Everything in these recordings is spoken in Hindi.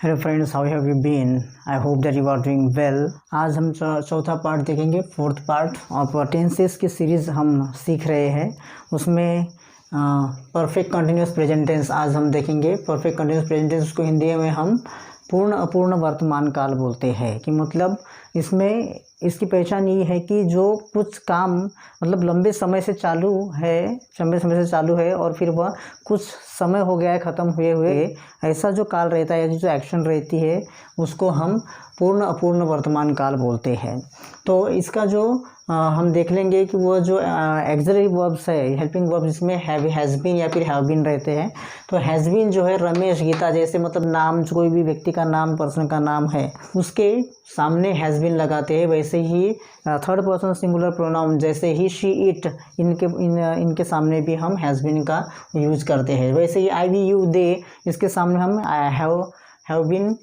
Hello friends, how have you been? I hope that you are doing well. आज हम चौथा पार्ट देखेंगे, फोर्थ पार्ट ऑफ टेंसेस की सीरीज़ हम सीख रहे हैं। उसमें परफेक्ट कंटिन्यूस प्रेजेंट टेंस आज हम देखेंगे। परफेक्ट कंटिन्यूस प्रेजेंट टेंस को हिंदी में हम पूर्ण अपूर्ण वर्तमान काल बोलते हैं। कि मतलब इसमें इसकी पहचान ये है कि जो कुछ काम मतलब लंबे समय से चालू है और फिर वह कुछ समय हो गया है ख़त्म हुए हुए, ऐसा जो काल रहता है, जो एक्शन रहती है, उसको हम पूर्ण अपूर्ण वर्तमान काल बोलते हैं। तो इसका जो हम देख लेंगे कि वो जो एक्सिलरी वर्ब्स है, हेल्पिंग वर्ब्स, जिसमें हैज़ बीन या फिर हैव बीन रहते हैं। तो हैज़ बीन जो है रमेश, गीता जैसे मतलब नाम, कोई भी व्यक्ति का नाम, पर्सन का नाम है, उसके सामने हैज़ बीन लगाते हैं। वैसे ही थर्ड पर्सन सिंगुलर प्रोनाउन जैसे ही शी इट, इनके सामने भी हम हैज़ बीन का यूज करते हैं। वैसे ही आई वी यू दे, इसके सामने हम हैव बीन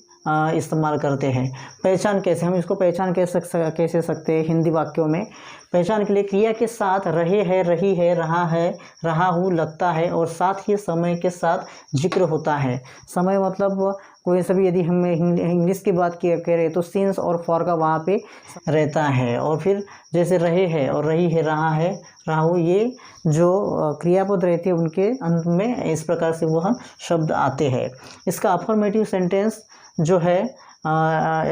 इस्तेमाल करते हैं। पहचान कैसे, हम इसको पहचान कैसे सकते हैं हिंदी वाक्यों में? पहचान के लिए क्रिया के साथ रहे है, रही है, रहा हूँ लगता है, और साथ ही समय के साथ जिक्र होता है। समय मतलब कोई सभी, यदि हम इंग्लिश की बात करें तो सिंस और फॉर का वहाँ पे रहता है। और फिर जैसे रहे है और रही है, रहा हूँ, ये जो क्रियापद रहते हैं उनके अंत में इस प्रकार से वह शब्द आते हैं। इसका अफर्मेटिव सेंटेंस जो है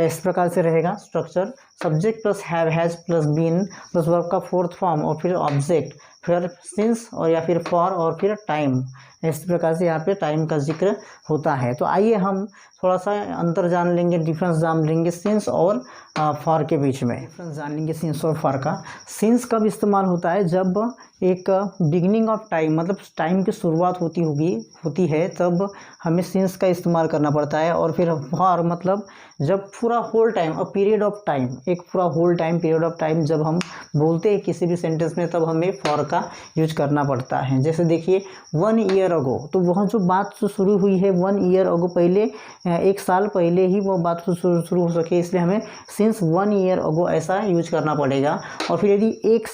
इस प्रकार से रहेगा structure: subject plus have, has plus been plus verb का फोर्थ फॉर्म, और फिर ऑब्जेक्ट, फिर सिंस और या फिर फॉर, और फिर टाइम। इस प्रकार से यहाँ पे टाइम का जिक्र होता है। तो आइए हम थोड़ा सा अंतर जान लेंगे, डिफरेंस जान लेंगे सिंस और फॉर के बीच में। डिफरेंस जान लेंगे सिंस और फॉर का। सिंस कब इस्तेमाल होता है? जब एक बिगिनिंग ऑफ टाइम, मतलब टाइम की शुरुआत होती है, तब हमें सिंस का इस्तेमाल करना पड़ता है। और फिर फॉर मतलब जब पूरा whole time, a period of time, एक पूरा whole time, period of time जब हम बोलते हैं किसी भी सेंटेंस में, तब हमें फॉर का यूज करना पड़ता है। जैसे देखिए 1 ईयर अगो, तो वह जो बात शुरू हुई है 1 ईयर अगो, पहले 1 साल पहले ही वो बात शुरू हो सके, इसलिए हमें सिंस 1 ईयर अगो ऐसा यूज करना पड़ेगा। और फिर यदि एक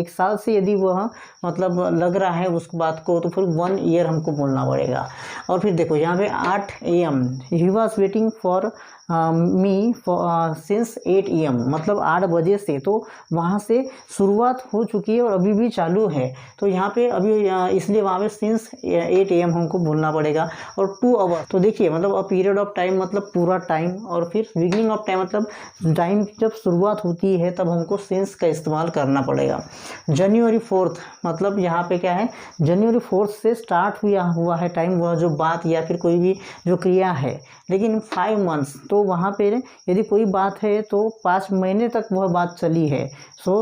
साल से यदि वह मतलब लग रहा है उस बात को, तो फिर 1 ईयर हमको बोलना पड़ेगा। और फिर देखो यहाँ पे 8 AM, he was waiting for me since 8 AM, मतलब 8 बजे से, तो वहाँ से शुरुआत हो चुकी है और अभी भी चालू है। तो यहाँ पे अभी इसलिए वहाँ पे सिंस 8 AM हमको बोलना पड़ेगा। और 2 आवर, तो देखिए मतलब अ पीरियड ऑफ टाइम मतलब पूरा टाइम, और फिर बिगिनिंग ऑफ टाइम मतलब टाइम की जब शुरुआत होती है तब हमको सिंस का इस्तेमाल करना पड़ेगा। जनवरी 4 मतलब यहाँ पे क्या है, जनवरी 4 से स्टार्ट हुआ है टाइम, वह जो बात या फिर कोई भी जो क्रिया है। लेकिन 5 मंथ्स, तो वहाँ पे यदि कोई बात है तो 5 महीने तक वह बात चली है। सो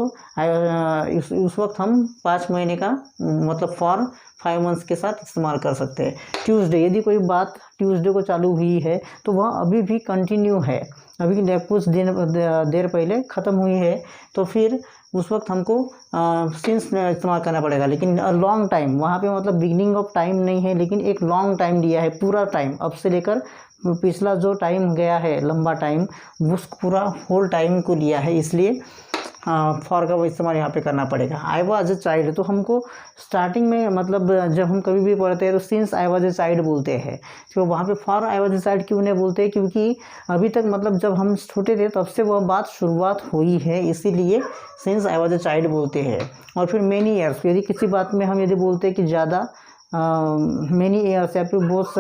उस वक्त हम 5 महीने का मतलब फॉर 5 मंथ्स के साथ इस्तेमाल कर सकते हैं। ट्यूसडे, यदि कोई बात ट्यूसडे को चालू हुई है तो वह अभी भी कंटिन्यू है, अभी कुछ देर पहले ख़त्म हुई है, तो फिर उस वक्त हमको सिंस इस्तेमाल करना पड़ेगा। लेकिन लॉन्ग टाइम, वहाँ पे मतलब बिगिनिंग ऑफ टाइम नहीं है, लेकिन एक लॉन्ग टाइम लिया है, पूरा टाइम, अब से लेकर पिछला जो टाइम गया है लंबा टाइम, उस पूरा होल टाइम को लिया है, इसलिए फॉर का वो इस्तेमाल यहाँ पे करना पड़ेगा। आई वॉज अ चाइल्ड, तो हमको स्टार्टिंग में मतलब जब हम कभी भी पढ़ते हैं तो since I was a child बोलते हैं। तो वहाँ पे for I was a child क्यों नहीं बोलते? क्योंकि अभी तक मतलब जब हम छोटे थे तब से वह बात शुरुआत हुई है, इसीलिए since I was a child बोलते हैं। और फिर मेनी ईयर्स, यदि किसी बात में हम यदि बोलते हैं कि ज़्यादा मेनी ईयर्स या फिर बहुत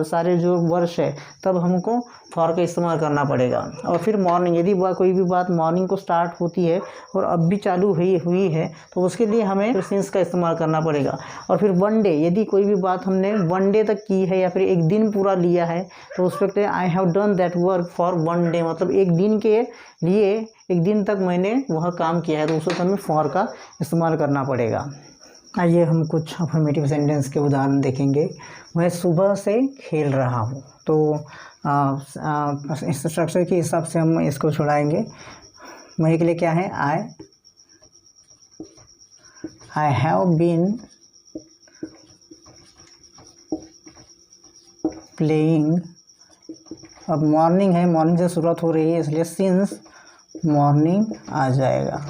सारे जो वर्ष है, तब हमको फॉर का इस्तेमाल करना पड़ेगा। और फिर मॉर्निंग, यदि कोई भी बात मॉर्निंग को स्टार्ट होती है और अब भी चालू हुई है, तो उसके लिए हमें सिंस का इस्तेमाल करना पड़ेगा। और फिर 1 डे, यदि कोई भी बात हमने 1 डे तक की है या फिर एक दिन पूरा लिया है, तो उस वक्त I have done that work for 1 day, मतलब एक दिन के लिए, एक दिन तक मैंने वह काम किया है, तो उस वक्त हमें फॉर का इस्तेमाल करना पड़ेगा। आइए हम कुछ अफर्मेटिव सेंटेंस के उदाहरण देखेंगे। मैं सुबह से खेल रहा हूँ, तो इस स्ट्रक्चर के हिसाब से हम इसको छुड़ाएंगे। मैं के लिए क्या है, आई हैव बीन प्लेइंग। अब मॉर्निंग है, मॉर्निंग से शुरुआत हो रही है, इसलिए सिंस मॉर्निंग आ जाएगा।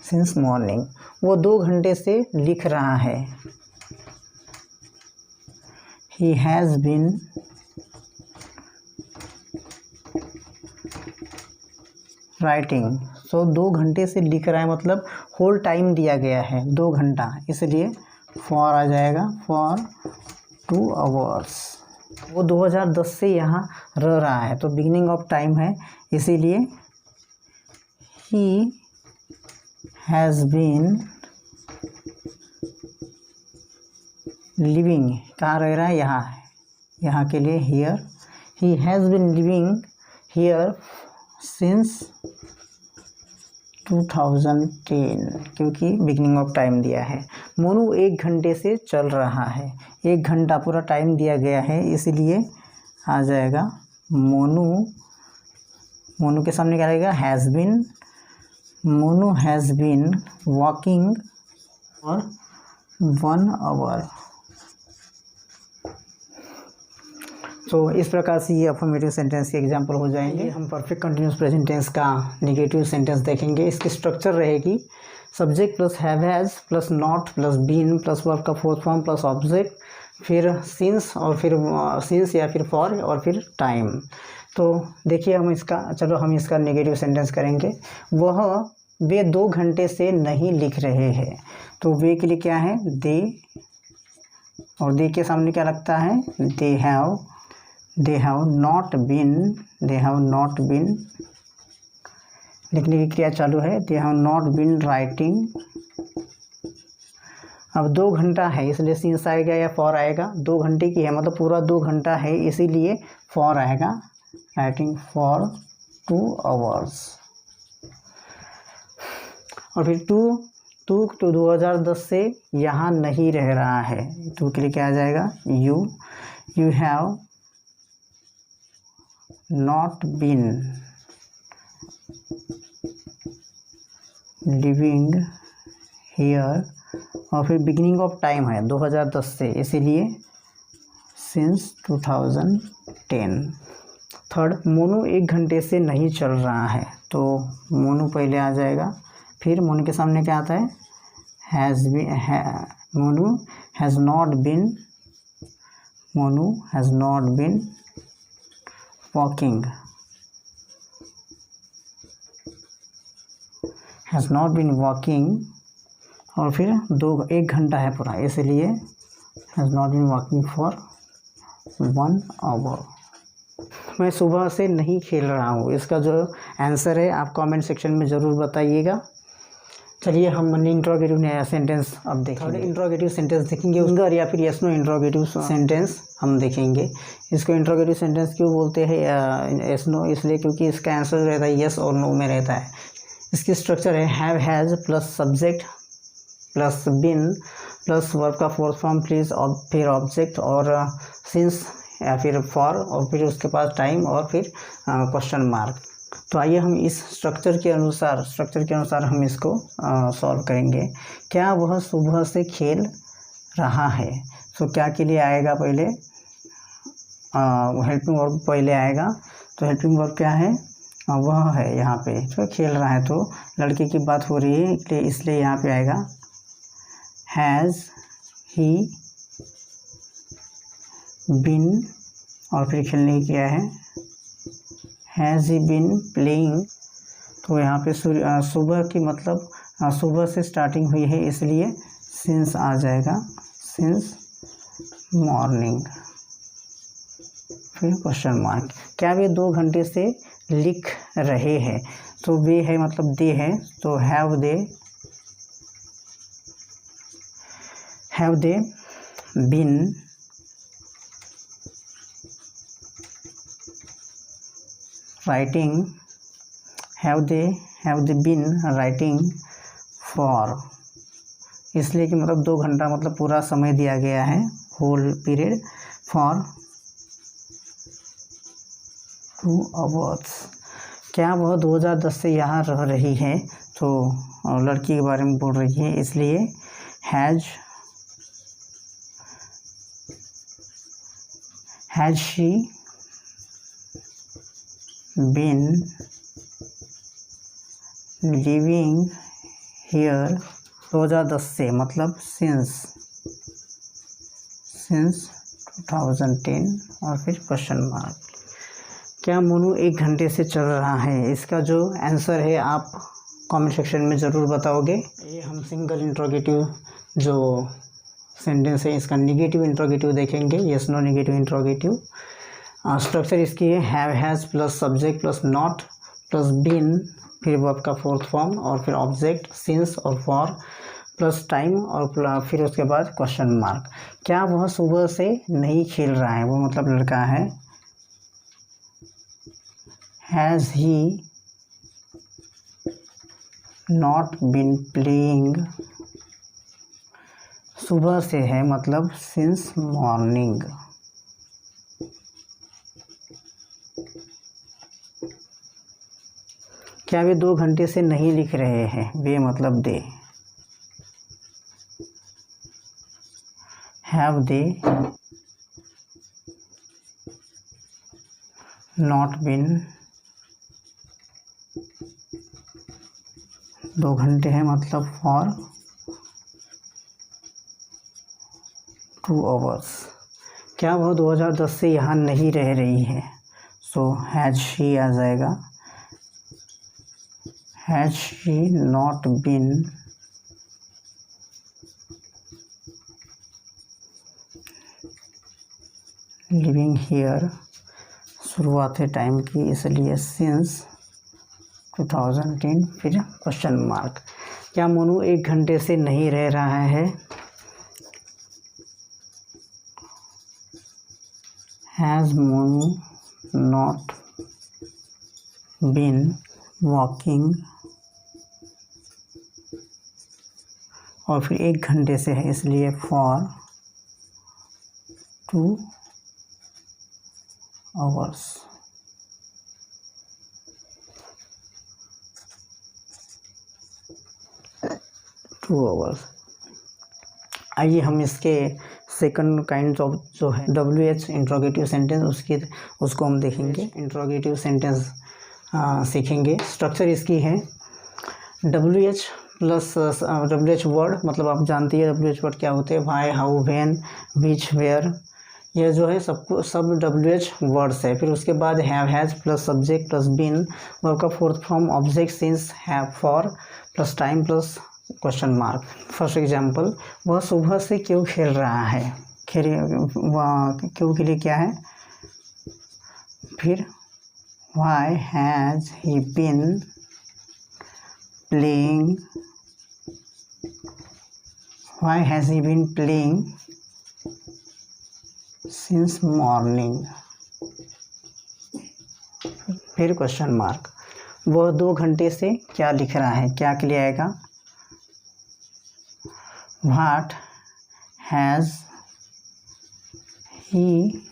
सिंस मॉर्निंग, वो 2 घंटे से लिख रहा है। He has been writing. So 2 घंटे से लिख रहा है, मतलब होल टाइम दिया गया है 2 घंटा, इसलिए फॉर आ जाएगा, फॉर 2 आवर्स। वो 2010 से यहाँ रह रहा है तो बिगिनिंग ऑफ टाइम है, इसीलिए ही हैज़ बीन लिविंग, कहाँ रह रहा है, यहाँ है, यहाँ के लिए here. He has been living here since 2010, क्योंकि बिगिनिंग ऑफ टाइम दिया है। मोनू 1 घंटे से चल रहा है, 1 घंटा पूरा टाइम दिया गया है, इसलिए आ जाएगा मोनू। मोनू के सामने क्या रहेगा, has been. Monu has been walking for 1 hour. तो इस प्रकार से ये अफर्मेटिव सेंटेंस के एग्जाम्पल हो जाएंगे। हम परफेक्ट कंटिन्यूस प्रेजेंट टेंस का नेगेटिव सेंटेंस देखेंगे। इसकी स्ट्रक्चर रहेगी subject plus have has plus not plus been plus verb का फोर्थ फॉर्म प्लस ऑब्जेक्ट, फिर सिंस और फिर सिंस या फिर फॉर और फिर टाइम। तो देखिए हम इसका नेगेटिव सेंटेंस करेंगे। वे 2 घंटे से नहीं लिख रहे हैं, तो वे के लिए क्या है, दे, और दे के सामने क्या लगता है, दे हैव नॉट बीन, लिखने की क्रिया चालू है, they have not been writing. अब 2 घंटा है इसलिए सिंस आएगा या फॉर आएगा, 2 घंटे की है मतलब पूरा 2 घंटा है, इसीलिए फॉर आएगा, राइटिंग फॉर 2 आवर्स। और फिर टू तो 2010 से यहाँ नहीं रह रहा है, टू के लिए क्या आ जाएगा, you have not been living here, और फिर बिगिनिंग ऑफ टाइम है 2010 से, इसीलिए सिंस 2010। थर्ड, मोनू 1 घंटे से नहीं चल रहा है, तो मोनू पहले आ जाएगा, फिर मोनू के सामने क्या आता है, Monu has not been walking, और फिर 1 घंटा है पूरा, इसलिए has not been walking for 1 hour. मैं सुबह से नहीं खेल रहा हूँ, इसका जो आंसर है आप कमेंट सेक्शन में ज़रूर बताइएगा। चलिए हम इंट्रोगेटिव नया सेंटेंस अब देखेंगे। थर्ड इंट्रोगेटिव सेंटेंस देखेंगे, उसका या फिर यस नो इंट्रोगेटिव सेंटेंस हम देखेंगे। इसको इंट्रोगेटिव सेंटेंस क्यों बोलते हैं यस नो, इसलिए क्योंकि इसका आंसर रहता है यस और नो में रहता है। इसकी स्ट्रक्चर है have has plus subject plus been plus verb का फोर्थ फॉर्म प्लीज फिर ऑब्जेक्ट और सिंस या फिर फॉर और फिर उसके पास टाइम और फिर क्वेश्चन मार्क। तो आइए हम इस स्ट्रक्चर के अनुसार हम इसको सॉल्व करेंगे। क्या वह सुबह से खेल रहा है, तो क्या के लिए आएगा, पहले हेल्पिंग वर्ब पहले आएगा। तो हेल्पिंग वर्ब क्या है, वह है यहाँ पे, तो खेल रहा है, तो लड़के की बात हो रही है इसलिए यहाँ पे आएगा हैज़ ही बिन, और फिर खेलने की क्या है, हैज़ ही बिन प्लेइंग। तो यहाँ पे सुबह की मतलब सुबह से स्टार्टिंग हुई है, इसलिए सिंस आ जाएगा, सिंस मॉर्निंग, फिर क्वेश्चन मार्क। क्या वे 2 घंटे से लिख रहे हैं, तो वे है मतलब दे है, तो have they been writing, have they been writing for, इसलिए कि मतलब 2 घंटा मतलब पूरा समय दिया गया है, होल पीरियड, फॉर 2 आवर्स। क्या वह 2010 से यहाँ रह रही है, तो लड़की के बारे में बोल रही है, इसलिए has she been living here 2010 से मतलब सिंस 2010 और फिर क्वेश्चन मार्क। क्या मोनू 1 घंटे से चल रहा है? इसका जो आंसर है आप कमेंट सेक्शन में ज़रूर बताओगे। ये हम सिंगल इंट्रोगेटिव जो सेंटेंस है इसका निगेटिव इंट्रोगेटिव देखेंगे, yes no negative interrogative. Structure इसकी है have has plus subject plus not plus been, फिर वर्ब का फोर्थ फॉर्म और फिर ऑब्जेक्ट सिंस और फॉर प्लस टाइम और फिर उसके बाद क्वेश्चन मार्क। क्या वह सुबह से नहीं खेल रहा है? वो मतलब लड़का है। Has he not been playing, सुबह से है मतलब सिंस मॉर्निंग। क्या वे 2 घंटे से नहीं लिख रहे हैं? वे मतलब दे। हैव दे नॉट बीन, 2 घंटे है मतलब फॉर 2 hours। क्या वह 2010 से यहाँ नहीं रह रही है? सो हैज शी आ जाएगा। Has she not been living here, शुरुआत है टाइम की इसलिए सिंस 2010, फिर क्वेश्चन मार्क। क्या मोनू 1 घंटे से नहीं रह रहा है? Has Monu not been walking, और फिर 1 घंटे से है इसलिए फॉर 2 hours। आइए हम इसके सेकंड काइंड ऑफ जो है WH इंट्रोगेटिव सेंटेंस उसको हम देखेंगे। इंट्रोगेटिव सेंटेंस सीखेंगे। स्ट्रक्चर इसकी है WH प्लस WH वर्ड, मतलब आप जानती है WH वर्ड क्या होते हैं, why, how, when, which, where, यह जो है सब WH वर्ड्स है। फिर उसके बाद have has plus subject plus been, verb का fourth form object since, have, for plus time plus question mark. First example, वह सुबह से क्यों खेल रहा है? क्यों के लिए क्या है? फिर why has he been playing, why has he been playing since morning, फिर क्वेश्चन मार्क। वह 2 घंटे से क्या लिख रहा है? क्या के लिए आएगा? What has he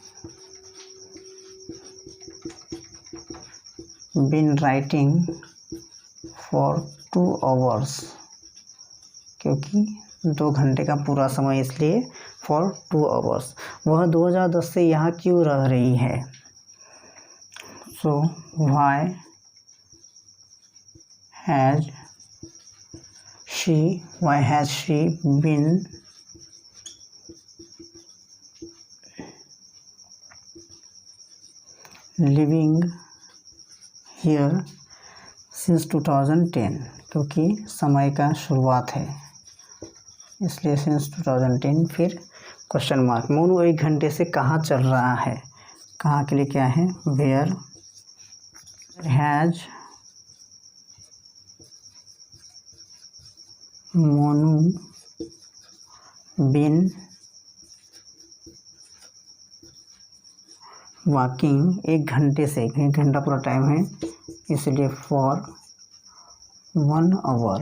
been writing for 2 hours, क्योंकि 2 घंटे का पूरा समय इसलिए फॉर 2 hours। वह 2010 से यहाँ क्यों रह रही है? So why has she been living here since 2010, क्योंकि समय का शुरुआत है इसलिए सिंस 2010, फिर क्वेश्चन मार्क। मोनू 1 घंटे से कहाँ चल रहा है? कहाँ के लिए क्या है? Where has Monu been walking, 1 घंटे से, 1 घंटा पूरा टाइम है इसलिए फॉर 1 hour,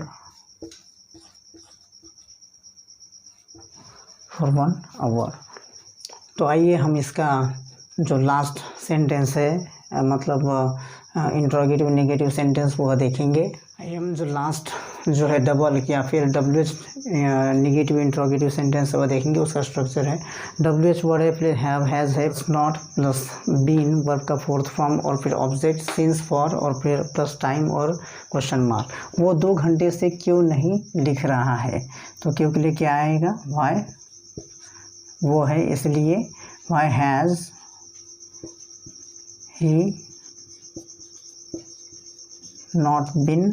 फॉर 1 hour। तो आइए हम इसका जो लास्ट सेंटेंस है मतलब इंट्रोगेटिव नेगेटिव सेंटेंस वो देखेंगे। आइए हम जो लास्ट जो है डबल या फिर WH नेगेटिव इंट्रोगेटिव सेंटेंस वो देखेंगे। उसका स्ट्रक्चर है WH वर्ड है, फिर हैव, हैज़, है, नॉट प्लस बीन, वर्ब का फोर्थ फॉर्म और फिर ऑब्जेक्ट सिंस, फॉर और फिर प्लस टाइम और क्वेश्चन मार्क। वो 2 घंटे से क्यों नहीं लिख रहा है? तो क्यों के लिए क्या आएगा? वाई, वो है इसलिए। Why has he not been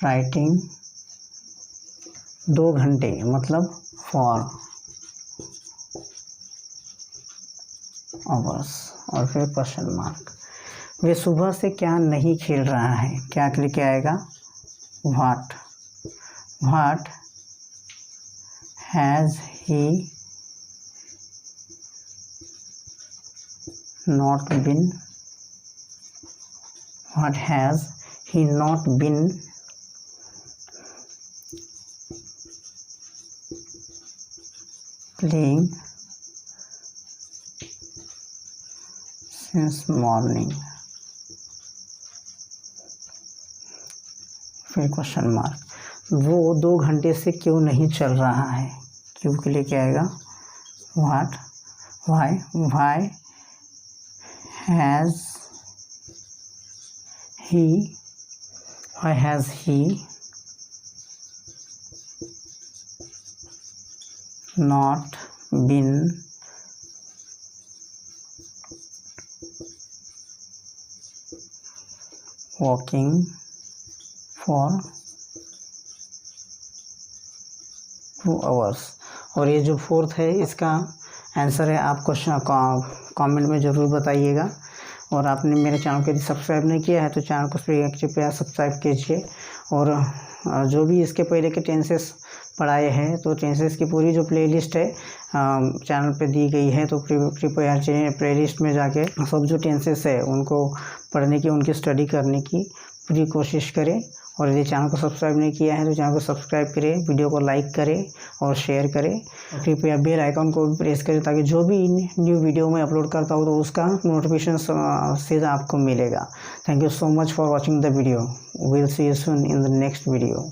writing 2 घंटे मतलब for hours और फिर क्वेश्चन मार्क। वे सुबह से क्या नहीं खेल रहा है, क्या के लिए क्या आएगा, what has he not been what has he not been playing since morning। फिर क्वेश्चन मार्क। वो 2 घंटे से क्यों नहीं चल रहा है, क्यों के लिए क्या आएगा, what why has he not been walking for 2 hours। और ये जो फोर्थ है इसका आंसर है, आप क्वेश्चन कमेंट में ज़रूर बताइएगा। और आपने मेरे चैनल को यदि सब्सक्राइब नहीं किया है तो चैनल को कृपया सब्सक्राइब कीजिए। और जो भी इसके पहले के टेंसेस पढ़ाए हैं तो टेंसेस की पूरी जो प्लेलिस्ट है चैनल पे दी गई है, तो कृपया प्लेलिस्ट में जाके सब जो टेंसेस है उनको पढ़ने की, उनकी स्टडी करने की पूरी कोशिश करें। और यदि चैनल को सब्सक्राइब नहीं किया है तो चैनल को सब्सक्राइब करें, वीडियो को लाइक करें और शेयर करें। कृपया बेल आइकन को भी प्रेस करें ताकि जो भी न्यू वीडियो मैं अपलोड करता हूँ तो उसका नोटिफिकेशन सीधा आपको मिलेगा। Thank you so much for watching the video. Will see you soon in the next video.